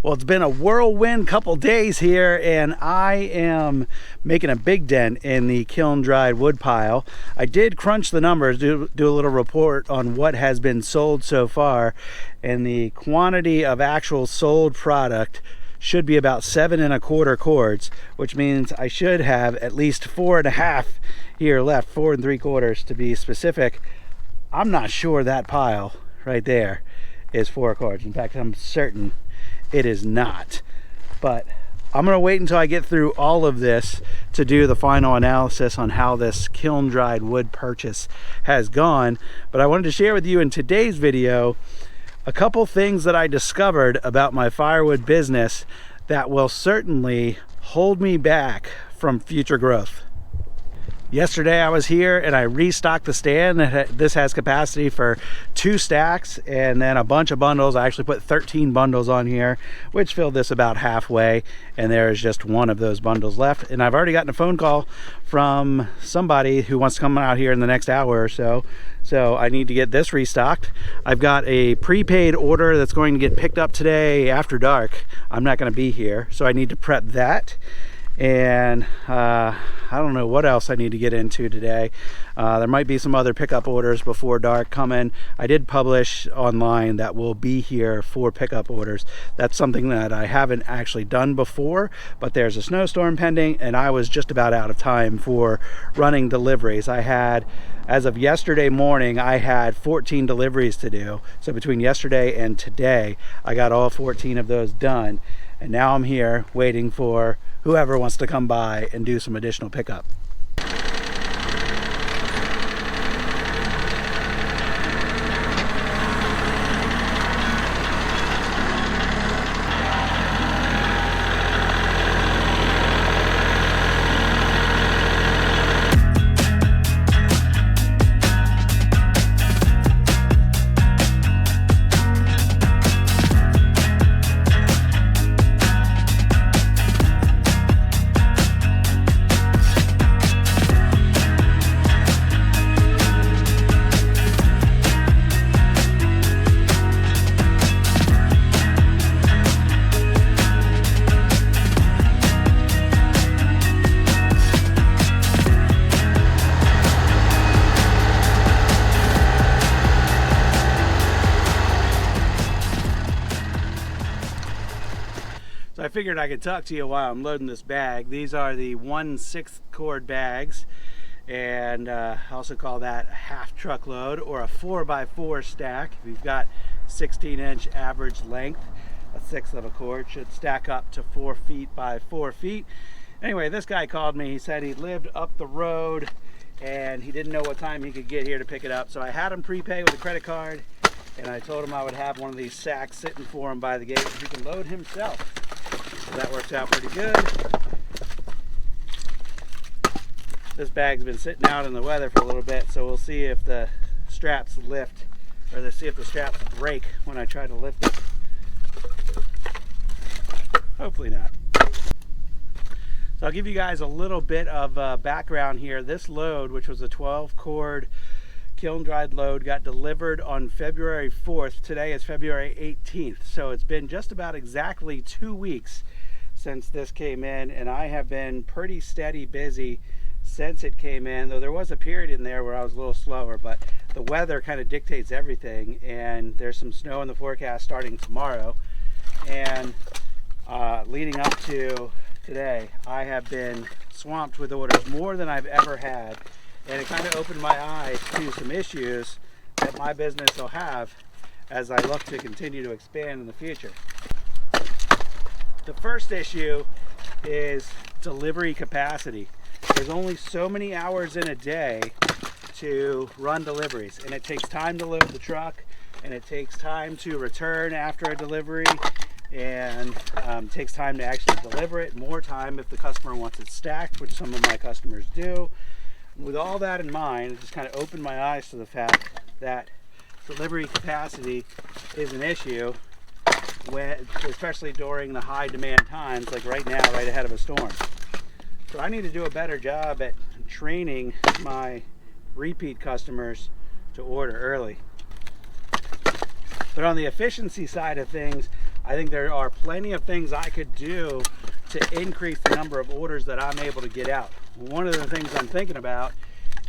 Well, it's been a whirlwind couple days here, and I am making a big dent in the kiln dried wood pile. I did crunch the numbers, do a little report on what has been sold so far, and the quantity of actual sold product should be about 7 1/4 cords, which means I should have at least 4 1/2 here left, 4 3/4 to be specific. I'm not sure that pile right there is 4 cords. In fact, I'm certain it is not, but I'm gonna wait until I get through all of this to do the final analysis on how this kiln dried wood purchase has gone. But I wanted to share with you in today's video a couple things that I discovered about my firewood business that will certainly hold me back from future growth. Yesterday I was here and I restocked the stand. This has capacity for 2 stacks and then a bunch of bundles. I actually put 13 bundles on here, which filled this about halfway, and there is just 1 of those bundles left. And I've already gotten a phone call from somebody who wants to come out here in the next hour or so. So I need to get this restocked. I've got a prepaid order that's going to get picked up today after dark. I'm not going to be here, so I need to prep that. And I don't know what else I need to get into today. There might be some other pickup orders before dark coming. I did publish online that will be here for pickup orders. That's something that I haven't actually done before, but there's a snowstorm pending and I was just about out of time for running deliveries. I had, as of yesterday morning, I had 14 deliveries to do. So between yesterday and today, I got all 14 of those done. And now I'm here waiting for whoever wants to come by and do some additional pickup. So I figured I could talk to you while I'm loading this bag. These are the 1/6 cord bags, and I also call that a half truckload or a 4x4 stack. If you've got 16-inch average length, a 1/6 of a cord should stack up to 4 feet by 4 feet. Anyway, this guy called me. He said he lived up the road and he didn't know what time he could get here to pick it up. So I had him prepay with a credit card, and I told him I would have one of these sacks sitting for him by the gate so he can load himself. So that works out pretty good. This bag's been sitting out in the weather for a little bit, so we'll see if the straps lift, or see if the straps break when I try to lift it. Hopefully not. So I'll give you guys a little bit of background here. This load, which was a 12 cord kiln dried load, got delivered on February 4th. Today is February 18th. So it's been just about exactly 2 weeks since this came in, and I have been pretty steady busy since it came in, though there was a period in there where I was a little slower, but the weather kind of dictates everything, and there's some snow in the forecast starting tomorrow. And leading up to today, I have been swamped with orders, more than I've ever had, and it kind of opened my eyes to some issues that my business will have as I look to continue to expand in the future. The first issue is delivery capacity. There's only so many hours in a day to run deliveries, and it takes time to load the truck, and it takes time to return after a delivery, and takes time to actually deliver it, more time if the customer wants it stacked, which some of my customers do. With all that in mind, it just kind of opened my eyes to the fact that delivery capacity is an issue, especially during the high demand times like right now, right ahead of a storm. So I need to do a better job at training my repeat customers to order early. But on the efficiency side of things, I think there are plenty of things I could do to increase the number of orders that I'm able to get out. One of the things I'm thinking about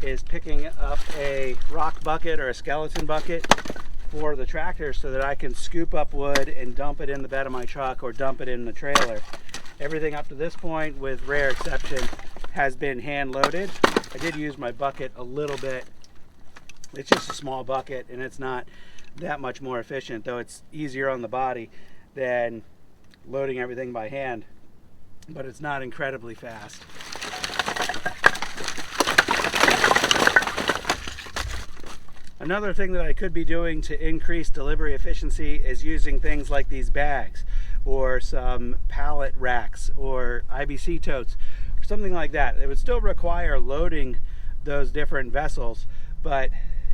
is picking up a rock bucket or a skeleton bucket for the tractor so that I can scoop up wood and dump it in the bed of my truck or dump it in the trailer. Everything up to this point, with rare exception, has been hand loaded. I did use my bucket a little bit. It's just a small bucket and it's not that much more efficient, though it's easier on the body than loading everything by hand, but it's not incredibly fast. Another thing that I could be doing to increase delivery efficiency is using things like these bags or some pallet racks or IBC totes or something like that. It would still require loading those different vessels, but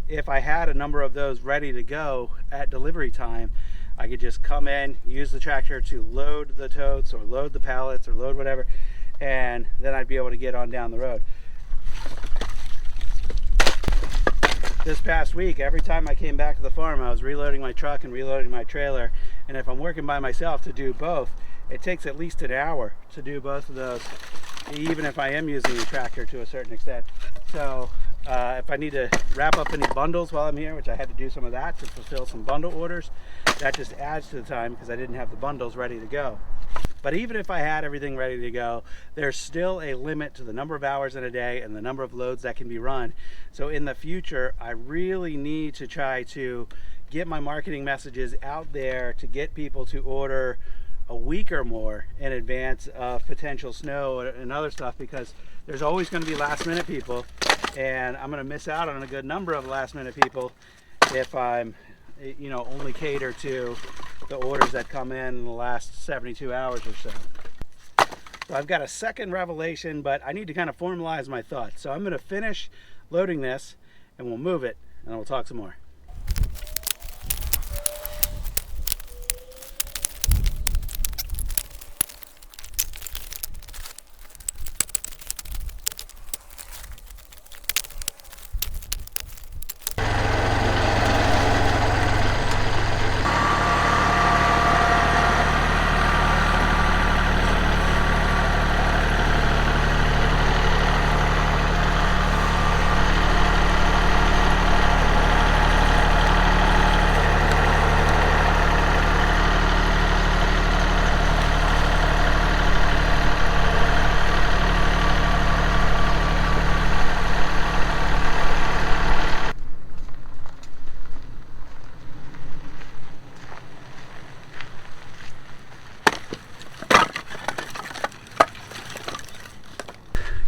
if I had a number of those ready to go at delivery time, I could just come in, use the tractor to load the totes or load the pallets or load whatever, and then I'd be able to get on down the road. This past week, every time I came back to the farm, I was reloading my truck and reloading my trailer. And if I'm working by myself to do both, it takes at least an hour to do both of those, even if I am using the tractor to a certain extent. So if I need to wrap up any bundles while I'm here, which I had to do some of that to fulfill some bundle orders, that just adds to the time because I didn't have the bundles ready to go. But even if I had everything ready to go, there's still a limit to the number of hours in a day and the number of loads that can be run. So in the future, I really need to try to get my marketing messages out there to get people to order a week or more in advance of potential snow and other stuff, because there's always going to be last minute people, and I'm going to miss out on a good number of last minute people if I'm only cater to the orders that come in the last 72 hours or so. So I've got a second revelation, but I need to kind of formalize my thoughts. So I'm going to finish loading this and we'll move it and then we'll talk some more.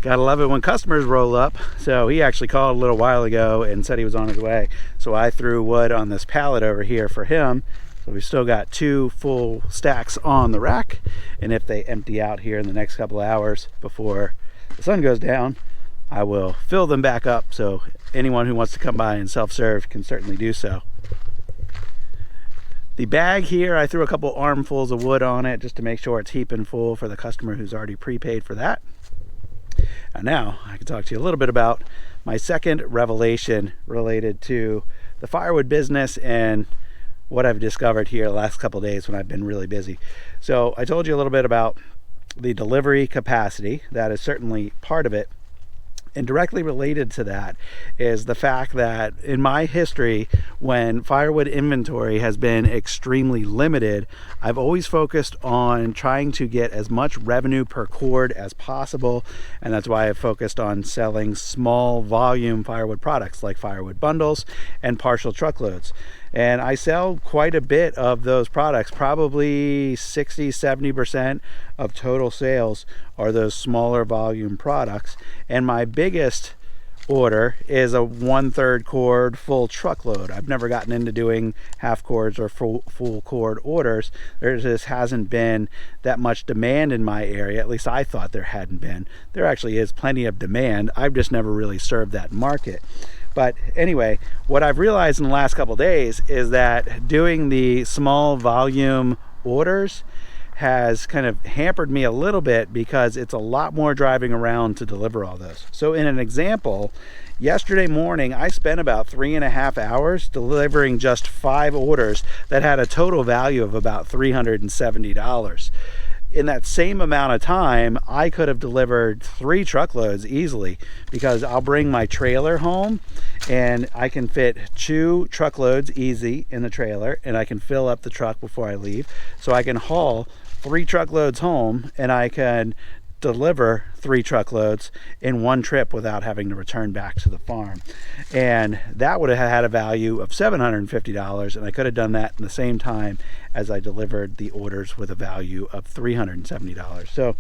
Gotta love it when customers roll up. So he actually called a little while ago and said he was on his way. So I threw wood on this pallet over here for him. So we've still got 2 full stacks on the rack. And if they empty out here in the next couple of hours before the sun goes down, I will fill them back up. So anyone who wants to come by and self-serve can certainly do so. The bag here, I threw a couple armfuls of wood on it just to make sure it's heaping full for the customer who's already prepaid for that. And now I can talk to you a little bit about my second revelation related to the firewood business and what I've discovered here the last couple of days when I've been really busy. So I told you a little bit about the delivery capacity. That is certainly part of it. And directly related to that is the fact that in my history, when firewood inventory has been extremely limited, I've always focused on trying to get as much revenue per cord as possible. And that's why I've focused on selling small volume firewood products like firewood bundles and partial truckloads. And I sell quite a bit of those products. Probably 60-70% of total sales are those smaller volume products. And my biggest order is a 1/3 cord full truckload. I've never gotten into doing half cords or full cord orders. There just hasn't been that much demand in my area. At least I thought there hadn't been. There actually is plenty of demand. I've just never really served that market. But anyway, what I've realized in the last couple of days is that doing the small volume orders has kind of hampered me a little bit because it's a lot more driving around to deliver all those. So in an example, yesterday morning I spent about 3.5 hours delivering just 5 orders that had a total value of about $370. In that same amount of time, I could have delivered 3 truckloads easily, because I'll bring my trailer home and I can fit 2 truckloads easy in the trailer, and I can fill up the truck before I leave. So I can haul 3 truckloads home, and I can deliver 3 truckloads in one trip without having to return back to the farm. And that would have had a value of $750, and I could have done that in the same time as I delivered the orders with a value of $370. So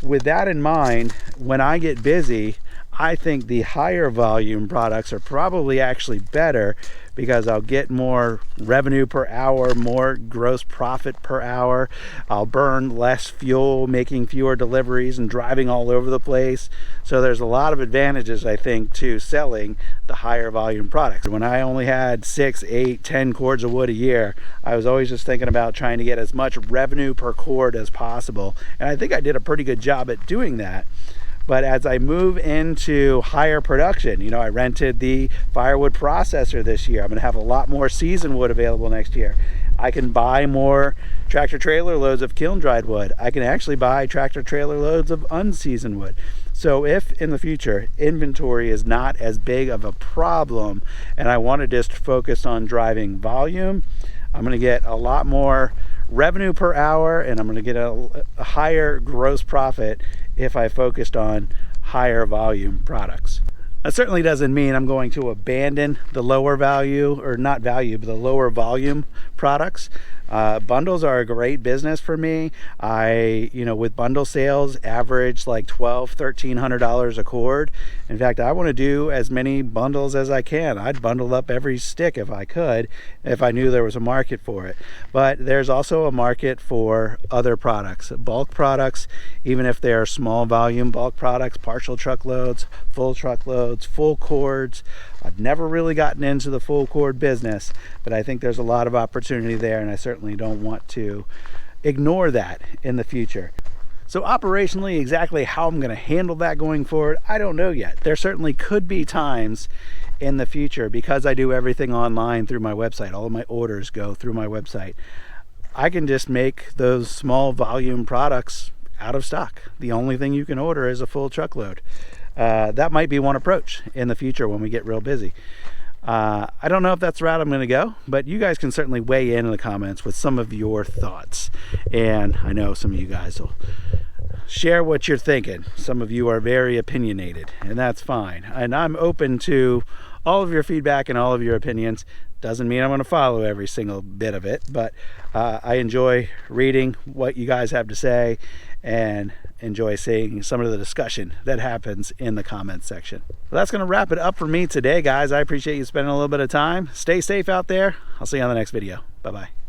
with that in mind, when I get busy, I think the higher volume products are probably actually better, because I'll get more revenue per hour, more gross profit per hour. I'll burn less fuel making fewer deliveries and driving all over the place. So there's a lot of advantages, I think, to selling the higher volume products. When I only had 6, 8, 10 cords of wood a year, I was always just thinking about trying to get as much revenue per cord as possible. And I think I did a pretty good job at doing that. But as I move into higher production, I rented the firewood processor this year. I'm going to have a lot more seasoned wood available next year. I can buy more tractor trailer loads of kiln dried wood. I can actually buy tractor trailer loads of unseasoned wood. So if in the future inventory is not as big of a problem and I want to just focus on driving volume, I'm going to get a lot more revenue per hour, and I'm going to get a higher gross profit if I focused on higher volume products. That certainly doesn't mean I'm going to abandon the lower value, or not value, but the lower volume products. Bundles are a great business for me. With bundle sales, average like $1,200–1,300 a cord. In fact, I want to do as many bundles as I can. I'd bundle up every stick if I could, if I knew there was a market for it. But there's also a market for other products, bulk products, even if they're small volume bulk products, partial truckloads, full truckloads, full cords. I've never really gotten into the full cord business, but I think there's a lot of opportunity there, and I certainly don't want to ignore that in the future. So operationally, exactly how I'm going to handle that going forward, I don't know yet. There certainly could be times in the future, because I do everything online through my website. All of my orders go through my website. I can just make those small volume products out of stock. The only thing you can order is a full truckload. That might be one approach in the future when we get real busy. I don't know if that's the route I'm going to go, but you guys can certainly weigh in the comments with some of your thoughts. And I know some of you guys will share what you're thinking. Some of you are very opinionated, and that's fine. And I'm open to all of your feedback and all of your opinions. Doesn't mean I'm going to follow every single bit of it, but I enjoy reading what you guys have to say and enjoy seeing some of the discussion that happens in the comments section. Well, that's going to wrap it up for me today, guys. I appreciate you spending a little bit of time. Stay safe out there. I'll see you on the next video. Bye-bye.